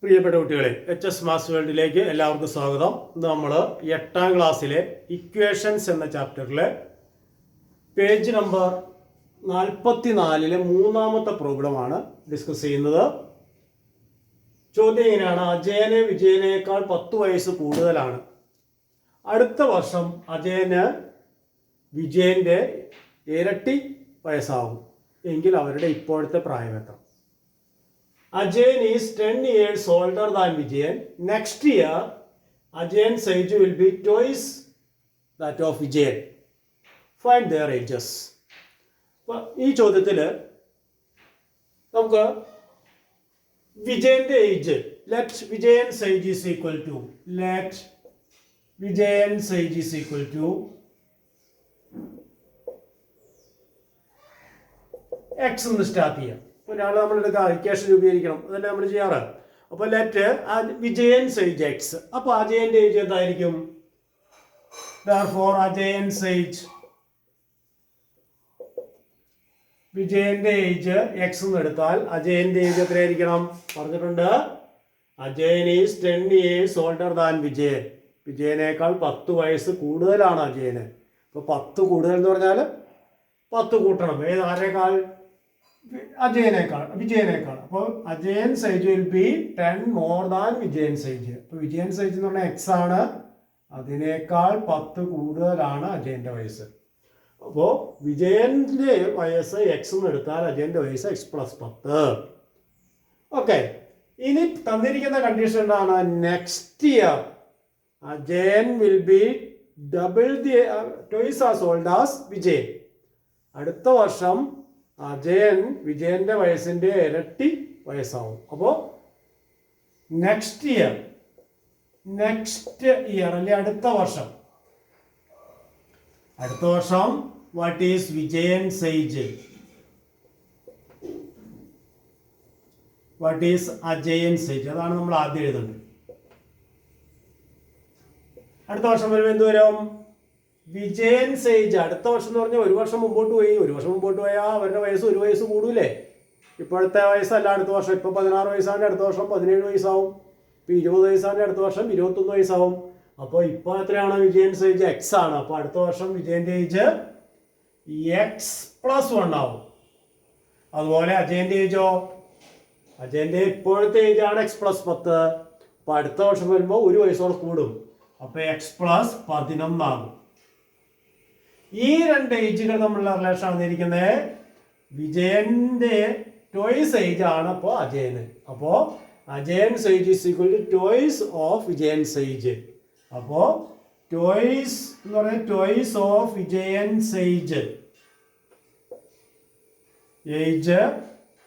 പ്രിയപ്പെട്ട കുട്ടികളെ, HS maths വേൾഡിലേക്ക് എല്ലാവർക്കും സ്വാഗതം. ഇന്ന് നമ്മൾ 8ാം ക്ലാസ്സിലെ ഇക്വേഷൻസ് എന്ന ചാപ്റ്ററിലെ പേജ് നമ്പർ 44-ലെ മൂന്നാമത്തെ പ്രോബ്ലമാണ് ഡിസ്കസ് ചെയ്യുന്നത്. ചോദ്യം ഇങ്ങനെയാണ്: അജയന് വിജയനേക്കാൾ 10 വയസ്സ് കൂടുതലാണ്. അടുത്ത വർഷം അജയന് വിജയൻ്റെ ഇരട്ടി വയസ്സാവും എങ്കിൽ അവരുടെ ഇപ്പോഴത്തെ പ്രായം എത്ര? Ajayan is 10 years older than Vijayan. Next year, Ajayan's age will be twice that of Vijayan. Find their ages. ഈ ചോദ്യത്തിൽ നമുക്ക് വിജയന്റെ age, let Vijayan's age is equal to x എന്ന് സ്റ്റാർട്ട് ചെയ്യാം. ഒരാൾ നമ്മളെടുക്കുക ഇക്വേഷൻ രൂപീകരിക്കണം, അതല്ലേ നമ്മൾ ചെയ്യാറ്. അപ്പോൾ ലെറ്റ് വിജയൻസ് ഏജ് എക്സ്. അപ്പോൾ അജയന്റെ ഏജ് എന്തായിരിക്കും? അജയൻസ് ഏജ്, വിജയന്റെ ഏജ് എക്സ് എന്ന് എടുത്താൽ അജയന്റെ ഏജ് എത്രയായിരിക്കണം? പറഞ്ഞിട്ടുണ്ട്, Ajayan is 10 years older than Vijayan. വിജയനേക്കാൾ 10 വയസ്സ് കൂടുതലാണ് അജയന്. അപ്പോൾ 10 കൂടുതൽ എന്ന് പറഞ്ഞാൽ 10 കൂട്ടണം. ആരേക്കാൾ? വിജയനേക്കാൾ. അപ്പോൾ Ajayan's age will be 10 more than Vijayan's age. അപ്പോൾ വിജയൻസ് ഏജ് എന്ന് പറഞ്ഞാൽ എക്സ് ആണ്, അതിനേക്കാൾ 10 കൂടുതലാണ് അജയന്റെ വയസ്സ്. അപ്പോൾ വിജയന്റെ വയസ്സ് എക്സ് എന്ന് എടുത്താൽ അജയന്റെ വയസ്സ് എക്സ് പ്ലസ് 10. ഓക്കെ, ഇനി തന്നിരിക്കുന്ന കണ്ടീഷൻ എന്താണ്? Next year Ajayan will be twice as old as Vijayan. അടുത്ത വർഷം അജയൻ വിജയന്റെ വയസ്സിന്റെ ഇരട്ടി വയസ്സാവും. അപ്പോൾ നെക്സ്റ്റ് ഇയർ അല്ലെ അടുത്ത വർഷം what is Vijayan's age? What is Ajayan's age? അതാണ് നമ്മൾ ആദ്യം എഴുതുന്നത്. അടുത്ത വർഷം വരുമ്പോൾ എന്ത് വരും? വിജയൻസ് ഏജ്. അടുത്ത വർഷം എന്ന് പറഞ്ഞാൽ ഒരു വർഷം മുമ്പോട്ട് പോയാൽ അവരുടെ വയസ്സ് 1 വയസ്സ് കൂടൂലേ? ഇപ്പോഴത്തെ വയസ്സല്ല അടുത്ത വർഷം. ഇപ്പോൾ 16 വയസ്സാണെങ്കിൽ അടുത്ത വർഷം 17 വയസ്സാവും. ഇപ്പോൾ 20 വയസ്സാണെങ്കിൽ അടുത്ത വർഷം 21 വയസ്സാവും. അപ്പോൾ ഇപ്പോൾ എത്രയാണ്? വിജയൻസ് ഏജ് എക്സ് ആണ്. അപ്പോൾ അടുത്ത വർഷം വിജയന്റെ ഏജ് എക്സ് പ്ലസ് 1 ആവും. അതുപോലെ അജയന്റെ ഏജോ? അജയന്റെ ഇപ്പോഴത്തെ ഏജ് ആണ് എക്സ് പ്ലസ് 10. അപ്പോൾ അടുത്ത വർഷം വരുമ്പോൾ 1 വയസ്സോടെ കൂടും. അപ്പോൾ എക്സ് പ്ലസ് 11 ആകും. ഈ രണ്ട് ഏജുകൾ തമ്മിലുള്ള റിലേഷൻ വന്നിരിക്കുന്നത് വിജയന്റെ ട്വൈസ് ഏജ് ആണ്. അപ്പോൾ അജയന്, അപ്പോൾ Ajayan's age is equal to twice of Vijayan's age. അപ്പോൾ ട്വൈസ് എന്ന് പറയുന്നത് twice of Vijayan's age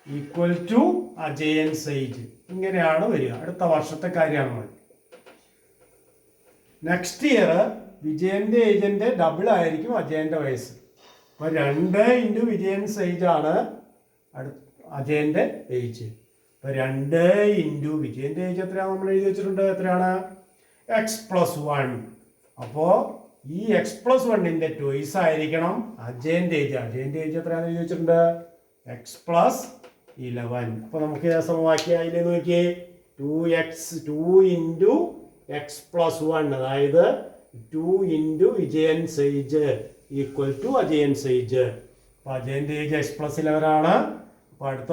equal to Ajayan's age. ഇങ്ങനെയാണ് വരിക. അടുത്ത വർഷത്തെ കാര്യമാണ്. നെക്സ്റ്റ് ഇയർ വിജയന്റെ ഏജിന്റെ ഡബിൾ ആയിരിക്കും അജയന്റെ വയസ്സ്. അപ്പോൾ 2 ഇൻറ്റു വിജയൻസ് ഏജ് ആണ് അജയന്റെ ഏജ്. അപ്പോൾ 2 ഇൻറ്റു വിജയന്റെ ഏജ് എത്രയാണ്? നമ്മൾ എഴുതി വെച്ചിട്ടുണ്ട്. എത്രയാണ്? X plus 1. അപ്പോൾ ഈ എക്സ് പ്ലസ് 1ന്റെ ട്വൈസ് ആയിരിക്കണം അജയന്റെ ഏജ്. അജയന്റെ ഏജ് എത്രയാണെന്ന് എഴുതി വെച്ചിട്ടുണ്ട്? X plus 11. അപ്പോൾ നമുക്ക് സമവാക്യം അതിൽ നോക്കിയേ, 2 ഇൻറ്റു എക്സ് പ്ലസ് 1, അതായത് 2 into Vijayan's age equal to Ajayan's age. അപ്പോൾ അജയൻ്റെ ഏജ് എക്സ് പ്ലസ് 11 ആണ്. അപ്പോൾ അടുത്ത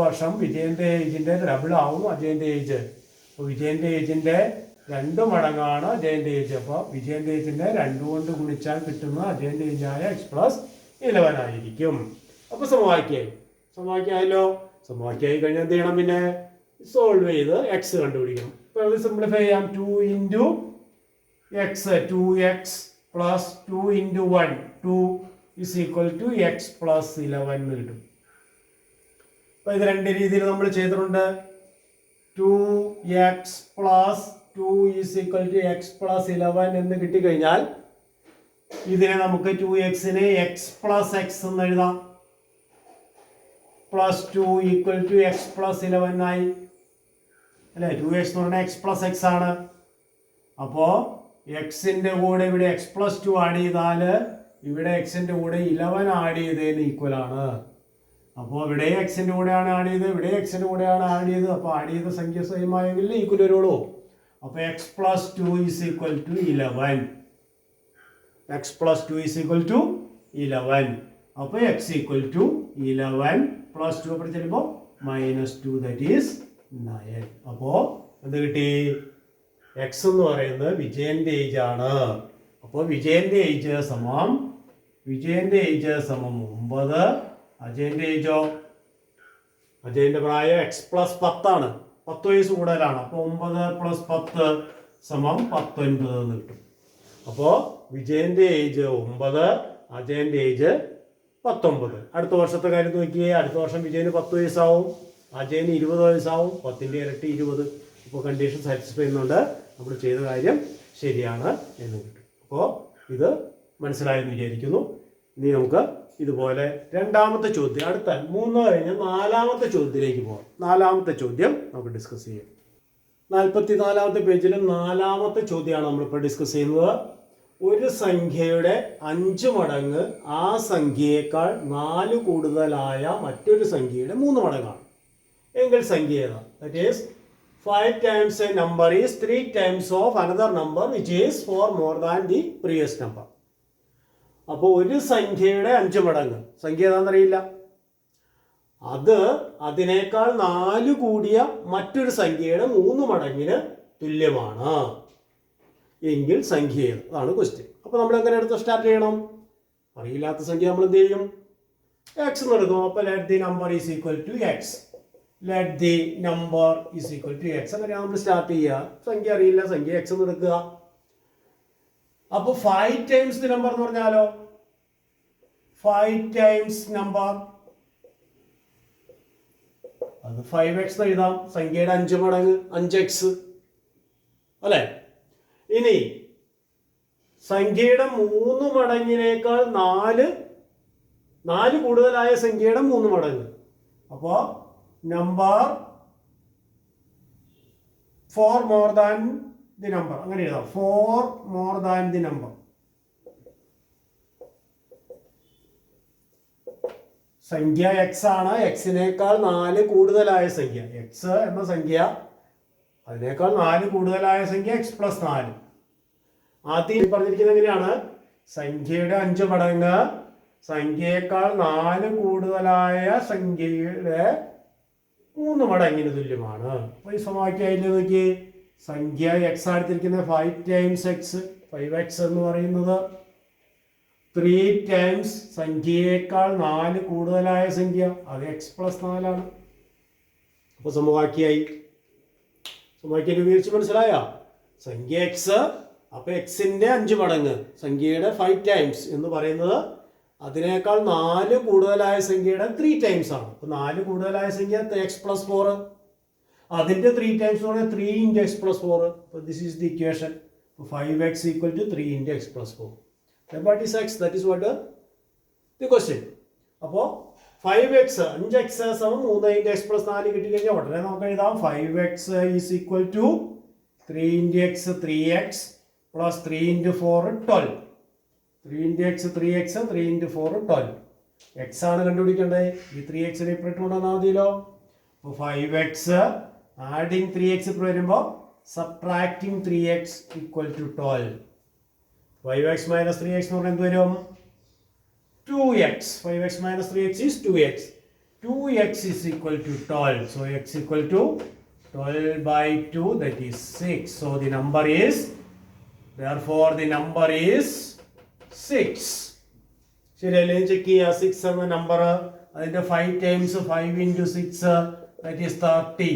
വർഷം വിജയൻ്റെ ഏജിൻ്റെ ഡബിൾ ആവും അജയൻ്റെ ഏജ്. അപ്പോൾ വിജയൻ്റെ ഏജിൻ്റെ 2 മടങ്ങാണ് അജയൻ്റെ ഏജ്. അപ്പോൾ വിജയൻ്റെ ഏജിൻ്റെ 2 കൊണ്ട് ഗുണിച്ചാൽ കിട്ടുന്ന അജയൻ്റെ ഏജായ എക്സ് പ്ലസ് 11 ആയിരിക്കും. അപ്പോൾ സമവാക്യമായല്ലോ. സമവാക്യമായി കഴിഞ്ഞാൽ എന്ത് ചെയ്യണം? പിന്നെ സോൾവ് ചെയ്ത് എക്സ് കണ്ടുപിടിക്കണം. അപ്പോൾ അത് സിംപ്ലിഫൈ ചെയ്യാം. 2 into x, 2x plus 2 into 1, 2 is equal to x plus 11 എന്ന് കിട്ടും. അപ്പോൾ ഇത് 2 രീതിയിൽ നമ്മൾ ചെയ്തിട്ടുണ്ട്. 2x plus 2 is equal to x plus 11 എന്ന് കിട്ടിക്കഴിഞ്ഞാൽ ഇതിനെ നമുക്ക് 2xനെ എക്സ് പ്ലസ് എക്സ് എന്ന് എഴുതാം. Plus 2 equal to x plus 11 ആയി അല്ലേ? 2x എന്ന് പറഞ്ഞാൽ എക്സ് പ്ലസ് എക്സ് ആണ്. അപ്പോൾ എക്സിൻ്റെ കൂടെ ഇവിടെ എക്സ് പ്ലസ് 2 ആഡ് ചെയ്താൽ ഇവിടെ എക്സിൻ്റെ കൂടെ 11 ആഡ് ചെയ്തതിന് ഈക്വൽ ആണ്. അപ്പോൾ ഇവിടെ എക്സിൻ്റെ കൂടെയാണ് ആഡ് ചെയ്തത്, ഇവിടെ എക്സിൻ്റെ കൂടെയാണ് ആഡ് ചെയ്തത്. അപ്പോൾ ആഡ് ചെയ്ത സംഖ്യ സെയിം ആയെങ്കിൽ ഈക്വൽ വരുള്ളൂ. അപ്പോൾ x + 2 = 11. x + 2 = 11. അപ്പോൾ x = 11 + 2 അപ്പോൾ ചെല്ലുമ്പോൾ -2 ദാറ്റ് ഈസ് 9. അപ്പോൾ എന്ത് കിട്ടി? എക്സ് എന്ന് പറയുന്നത് വിജയന്റെ ഏജ് ആണ്. അപ്പോൾ വിജയന്റെ ഏജ് സമം 9. അജയന്റെ ഏജോ? അജയന്റെ പ്രായം x + 10 ആണ്. 10 വയസ്സ് കൂടുതലാണ്. അപ്പോൾ 9 + 10 = 19 എന്ന് കിട്ടും. അപ്പോൾ വിജയന്റെ ഏജ് 9, അജയന്റെ ഏജ് 19. അടുത്ത വർഷത്തെ കാര്യം നോക്കിയേ. അടുത്ത വർഷം വിജയന് 10 വയസ്സാവും, അജയന് 20 വയസ്സാവും. 10ന്റെ ഇരട്ടി 20. ഇപ്പോൾ കണ്ടീഷൻ സാറ്റിസ്ഫൈ ചെയ്യുന്നുണ്ട്, നമ്മൾ ചെയ്ത കാര്യം ശരിയാണ് എന്ന് കിട്ടും. അപ്പോൾ ഇത് മനസ്സിലായെന്ന് വിചാരിക്കുന്നു. ഇനി നമുക്ക് ഇതുപോലെ രണ്ടാമത്തെ ചോദ്യം, അടുത്ത 3 കഴിഞ്ഞ് 4ാമത്തെ ചോദ്യത്തിലേക്ക് പോകാം. 4ാമത്തെ ചോദ്യം നമുക്ക് ഡിസ്കസ് ചെയ്യാം. 44ാമത്തെ പേജിൽ 4ാമത്തെ ചോദ്യമാണ് നമ്മളിപ്പോൾ ഡിസ്കസ് ചെയ്യുന്നത്. ഒരു സംഖ്യയുടെ 5 മടങ്ങ് ആ സംഖ്യയേക്കാൾ 4 കൂടുതലായ മറ്റൊരു സംഖ്യയുടെ 3 മടങ്ങാണ് എങ്കിൽ സംഖ്യ ഏതാ? That is 5 times a number is 3 times of another number which is 4 more than the previous number. അപ്പോൾ ഒരു സംഖ്യയുടെ 5 മടങ്ങ് സംഖ്യ ഏതാണെന്നറിയില്ല, അത് അതിനേക്കാൾ 4 കൂടിയ മറ്റൊരു സംഖ്യയുടെ 3 മടങ്ങിന് തുല്യമാണ് എങ്കിൽ സംഖ്യ ഏത്? അതാണ് ക്വസ്റ്റ്യൻ. അപ്പോൾ നമ്മൾ എങ്ങനെ എടുത്ത് സ്റ്റാർട്ട് ചെയ്യണം? അറിയില്ലാത്ത സംഖ്യ നമ്മൾ എന്ത് ചെയ്യും? എക്സ് എന്ന് എടുക്കും. അപ്പോൾ let the number is equal to x. Let the number is equal to x. അങ്ങനെയാണ് നമ്മൾ സ്റ്റാർട്ട് ചെയ്യുക. സംഖ്യ അറിയില്ല, സംഖ്യ എക്സ് എന്ന് എടുക്കുക. അപ്പോൾ 5 times ദി നമ്പർ എന്ന് പറഞ്ഞാലോ 5 times നമ്പർ, അത് 5x എന്ന് എഴുതാം. സംഖ്യയുടെ 5 മടങ്ങ് 5x അല്ലേ? ഇനി സംഖ്യയുടെ 3 മടങ്ങിനേക്കാൾ 4 കൂടുതലായ സംഖ്യയുടെ 3 മടങ്ങ്. അപ്പോൾ number 4 more than the number, അങ്ങനെ എഴുതാം. 4 more than the number. സംഖ്യ എക്സ് ആണ്. എക്സിനേക്കാൾ 4 കൂടുതലായ സംഖ്യ, എക്സ് എന്ന സംഖ്യ അതിനേക്കാൾ 4 കൂടുതലായ സംഖ്യ x + 4. ആദ്യം പറഞ്ഞിരിക്കുന്നത് എങ്ങനെയാണ്? സംഖ്യയുടെ 5 മടങ്ങ് സംഖ്യയേക്കാൾ 4 കൂടുതലായ സംഖ്യയുടെ 3 മടങ്ങിന് തുല്യമാണ്. അപ്പോൾ ഈ സമവാക്യം നോക്കി, സംഖ്യ എക്സ് എടുത്തിരിക്കുന്നത് 5 times x, 5x എന്ന് പറയുന്നത് 3 times സംഖ്യയേക്കാൾ 4 കൂടുതലായ സംഖ്യ, അത് x + 4 ആണ്. അപ്പോൾ സമവാക്യമായി. സമവാക്യം ഉപയോഗിച്ച് മനസ്സിലായ സംഖ്യ എക്സ്. അപ്പോൾ എക്സിന്റെ 5 മടങ്ങ് സംഖ്യയുടെ 5 times എന്ന് പറയുന്നത് അതിനേക്കാൾ 4 കൂടുതലായ സംഖ്യയുടെ 3 times ആണ്. അപ്പോൾ 4 കൂടുതലായ സംഖ്യ x + 4, അതിന്റെ 3 times എന്ന് പറഞ്ഞാൽ 3 × x + 4. അപ്പോൾ this is the equation. 5x = 3 × x + 4. Then what is x? That is what the question. അപ്പോൾ 5x 5x = 3 × x + 4 കിട്ടിക്കഴിഞ്ഞാൽ ഉടനെ നമുക്ക് എഴുതാം 5x = 3 × x 3x plus 3 × 4 12. 3 × x 3x 3 × 4 12. x ആണ് കണ്ടുപിടിക്കേണ്ടത്. ഈ 3x ഇപ്പുറത്ത് കൊണ്ടുവന്നാൽ മതിയല്ലോ. അപ്പോൾ 5x ആഡിങ് 3x ഇപ്പോൾ വരുമ്പോൾ സബ്ട്രാക്റ്റിംഗ് 3x = 12. 5x - 3x എന്ന് പറഞ്ഞാൽ എന്ത് വരും? 2x. 5x - 3x is 2x. 2x = 12. So x = 12/2, that is 6. So the number is, therefore the number is 6. ശരിയല്ലേ? ചെക്ക് ചെയ്യുക. 6 എന്ന നമ്പർ അതിന്റെ 5 times 5 × 6 that is 30.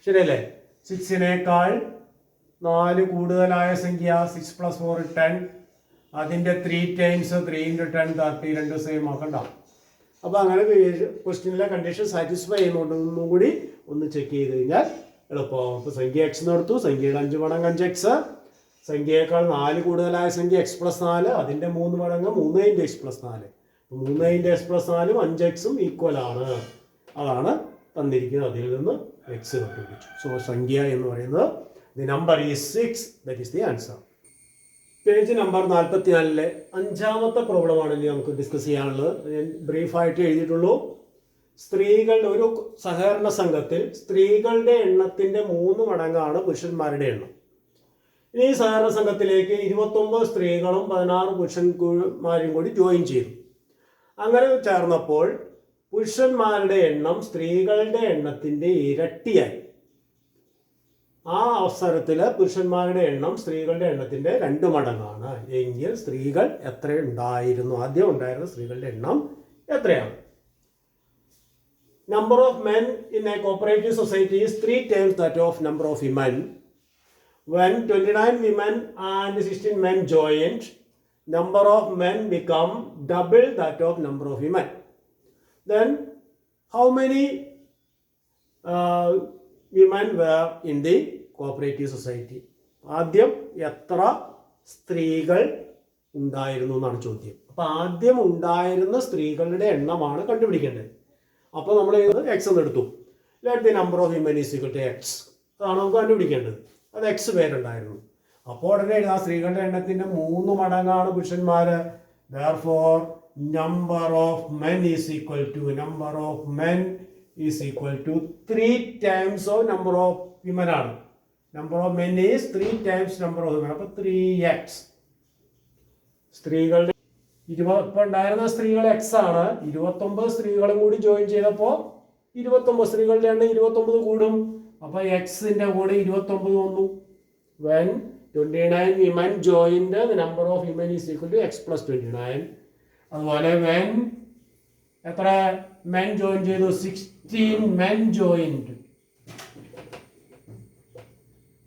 ശരിയല്ലേ? 6നേക്കാൾ 4 കൂടുതലായ സംഖ്യ 6 + 4 10. അതിന്റെ 3 times 3 × 10 30. രണ്ട് സെയിം ആക്കണ്ട. അപ്പോൾ അങ്ങനെ ക്വസ്റ്റ്യനിലെ കണ്ടീഷൻ സാറ്റിസ്ഫൈ ചെയ്യുന്നുണ്ട്. ഒന്നും കൂടി ഒന്ന് ചെക്ക് ചെയ്ത് കഴിഞ്ഞാൽ എളുപ്പമാകും. അപ്പോൾ സംഖ്യ എക്സ് എന്ന് എടുത്തു. സംഖ്യയുടെ 5 മടങ്ങ് 5x. സംഖ്യയേക്കാൾ 4 കൂടുതലായ സംഖ്യ x + 4, അതിന്റെ 3 മടങ്ങ് 3 × x + 4. 3 × x + 4 5x ഈക്വൽ ആണ്. അതാണ് തന്നിരിക്കുന്നത്. അതിൽ നിന്ന് x കണ്ടുപിടിച്ചു. സോ സംഖ്യ എന്ന് പറയുന്നത് the number is 6. That is the answer. Page number 44 അഞ്ചാമത്തെ പ്രോബ്ലമാണ് ഇനി നമുക്ക് ഡിസ്കസ് ചെയ്യാനുള്ളത്. ഞാൻ ബ്രീഫായിട്ട് എഴുതിയിട്ടുള്ളൂ. സ്ത്രീകളുടെ ഒരു സഹകരണ സംഘത്തിൽ സ്ത്രീകളുടെ എണ്ണത്തിൻ്റെ 3 മടങ്ങാണ് പുരുഷന്മാരുടെ എണ്ണം. ഇനി ഈ സഹകരണ സംഘത്തിലേക്ക് 29 സ്ത്രീകളും 16 പുരുഷന്മാരും കൂടി ജോയിൻ ചെയ്തു. അങ്ങനെ ചേർന്നപ്പോൾ പുരുഷന്മാരുടെ എണ്ണം സ്ത്രീകളുടെ എണ്ണത്തിൻ്റെ ഇരട്ടിയായി. ആ അവസരത്തിൽ പുരുഷന്മാരുടെ എണ്ണം സ്ത്രീകളുടെ എണ്ണത്തിൻ്റെ 2 മടങ്ങാണ് എങ്കിൽ സ്ത്രീകൾ എത്ര ഉണ്ടായിരുന്നു? ആദ്യം ഉണ്ടായിരുന്ന സ്ത്രീകളുടെ എണ്ണം എത്രയാണ്? Number of men in a cooperative society is 3 times that of number of women. When 29 women and 16 men joined, number of men become double that of number of women. Then how many women were in the cooperative society? ആദ്യം എത്ര സ്ത്രീകൾ ഉണ്ടായിരുന്നു എന്നാണ് ചോദ്യം. അപ്പോൾ ആദ്യം ഉണ്ടായിരുന്ന സ്ത്രീകളുടെ എണ്ണമാണ് കണ്ടുപിടിക്കേണ്ടത്. അപ്പോൾ നമ്മൾ എക്സ് എന്ന് എടുത്തു. Let the number of women is equal to x. അതാണ് നമുക്ക് കണ്ടുപിടിക്കേണ്ടത്. അത് എക്സ് പേരുണ്ടായിരുന്നു. അപ്പോൾ ഉടനെ ആ സ്ത്രീകളുടെ എണ്ണത്തിൻ്റെ 3 മടങ്ങാണ് പുരുഷന്മാർ. Therefore, number of men is equal to 3 times of number of women ആണ്. Number of men is 3 times number of women. അപ്പോൾ 3x. സ്ത്രീകളുടെ ഇപ്പോൾ ഉണ്ടായിരുന്ന സ്ത്രീകൾ എക്സ് ആണ്. 29 സ്ത്രീകളും കൂടി ജോയിൻ ചെയ്തപ്പോൾ 29 സ്ത്രീകളുടെ എണ്ണം 29 കൂടും. അപ്പോൾ എക്സിൻ്റെ കൂടെ 29 വന്നു. When 29 women joined the number of women is equal to x plus 29. അതുപോലെ വെൻ എത്ര മെൻ ജോയിൻ ചെയ്തു? 16 men joined.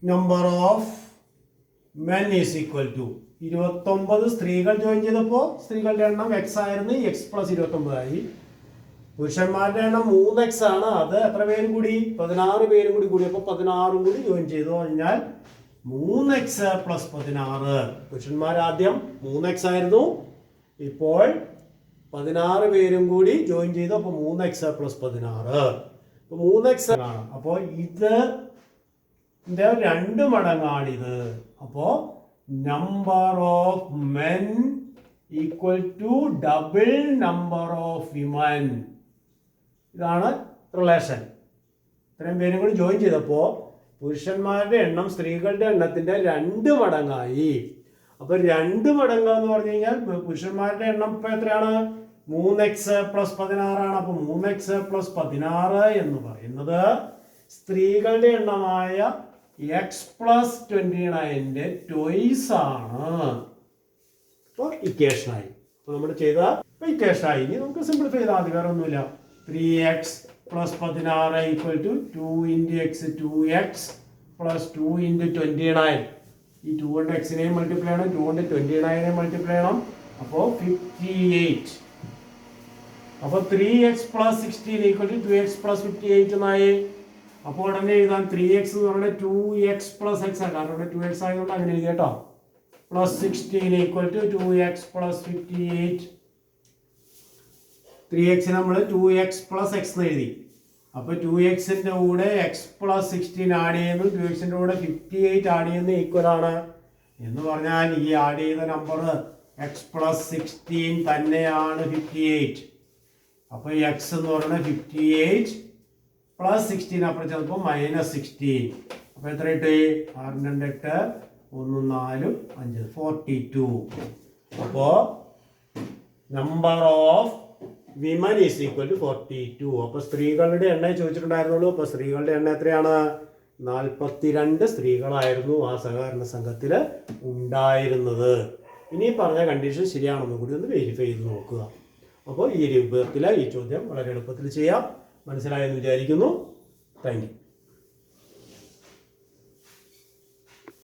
Number of men is equal to 29 സ്ത്രീകൾ ജോയിൻ ചെയ്തപ്പോൾ സ്ത്രീകളുടെ എണ്ണം എക്സ് ആയിരുന്നു. എക്സ് പ്ലസ് 29 ആയി. പുരുഷന്മാരുടെ എണ്ണം 3x ആണ്. അത് എത്ര പേരും കൂടി? 16 പേരും കൂടി. അപ്പോൾ 16 കൂടി ജോയിൻ ചെയ്തു കഴിഞ്ഞാൽ 3x പ്ലസ് 16. പുരുഷന്മാർ ആദ്യം 3x ആയിരുന്നു. ഇപ്പോൾ 16 പേരും കൂടി ജോയിൻ ചെയ്തു. അപ്പോൾ 3x പ്ലസ് 16. അപ്പോൾ 3x ആണ്. അപ്പോൾ ഇതിൻ്റെ 2 മടങ്ങാണിത്. അപ്പോൾ number of men equal to double number of women. ഇതാണ് റിലേഷൻ. ഇത്രയും പേരും കൂടി ജോയിൻ ചെയ്തപ്പോൾ പുരുഷന്മാരുടെ എണ്ണം സ്ത്രീകളുടെ എണ്ണത്തിൻ്റെ 2 മടങ്ങായി. അപ്പോൾ 2 മടങ്ങ് എന്ന് പറഞ്ഞു കഴിഞ്ഞാൽ പുരുഷന്മാരുടെ എണ്ണം ഇപ്പോൾ എത്രയാണ്? 3x പ്ലസ് 16 ആണ്. അപ്പോൾ 3x പ്ലസ് 16 എന്ന് പറയുന്നത് സ്ത്രീകളുടെ എണ്ണമായ എക്സ് പ്ലസ് 29ന്റെ ട്വൈസ് ആണ്. അപ്പോൾ ഇക്വേഷനായി. അപ്പോൾ നമ്മൾ ചെയ്ത ഇക്വേഷനായി. ഇനി നമുക്ക് സിംപ്ലിഫൈ ചെയ്താൽ മതി, വേറെ ഒന്നുമില്ല. 3x plus 16 equal to 2 into x 2x plus 2 into 29. ഈ 2 കൊണ്ട് എക്സിനെയും മൾട്ടിപ്ലൈ ചെയ്യണം, 2 കൊണ്ട് 29നെയും മൾട്ടിപ്ലൈ ചെയ്യണം. അപ്പോൾ 58. അപ്പോൾ 3x plus 16 equal to 2x plus 58 എന്നായി. അപ്പോൾ ഉടനെ എഴുതാൻ 3x എന്ന് പറഞ്ഞാൽ 2x പ്ലസ് എക്സ് ആണ്. കാരണം ഇവിടെ 2x ആയതുകൊണ്ട് അങ്ങനെ എഴുതി കേട്ടോ. Plus 16 equal to 2x plus 58. 3x നമ്മൾ 2x പ്ലസ് എക്സ് എന്ന് എഴുതി. അപ്പോൾ 2xന്റെ കൂടെ എക്സ് പ്ലസ് 16 ആഡ് ചെയ്യുന്നു, 2xന്റെ കൂടെ 58 ആഡ് ചെയ്യുന്നു ഈക്വൽ ആണ്. എന്ന് പറഞ്ഞാൽ ഈ ആഡ് ചെയ്ത നമ്പർ എക്സ് പ്ലസ് 16 തന്നെയാണ് 58. അപ്പോൾ എക്സ് എന്ന് പറയുന്നത് 58 പ്ലസ് 16 അപ്പുറം ചിലപ്പോൾ -16. അപ്പോൾ എത്ര കിട്ടി? 6 2 8 1 4 5 42. അപ്പോൾ number of women is equal to 42. അപ്പോൾ സ്ത്രീകളുടെ എണ്ണം ചോദിച്ചിട്ടുണ്ടായിരുന്നുള്ളൂ. അപ്പോൾ സ്ത്രീകളുടെ എണ്ണം എത്രയാണ്? 42 സ്ത്രീകളായിരുന്നു ആ സഹകരണ സംഘത്തിൽ ഉണ്ടായിരുന്നത്. ഇനി പറഞ്ഞ കണ്ടീഷൻ ശരിയാണെന്ന് കൂടി ഒന്ന് വെരിഫൈ ചെയ്ത് നോക്കുക. അപ്പോൾ ഈ രൂപത്തിൽ ഈ ചോദ്യം വളരെ എളുപ്പത്തിൽ ചെയ്യാം. മനസ്സിലായെന്ന് വിചാരിക്കുന്നു. Thank you.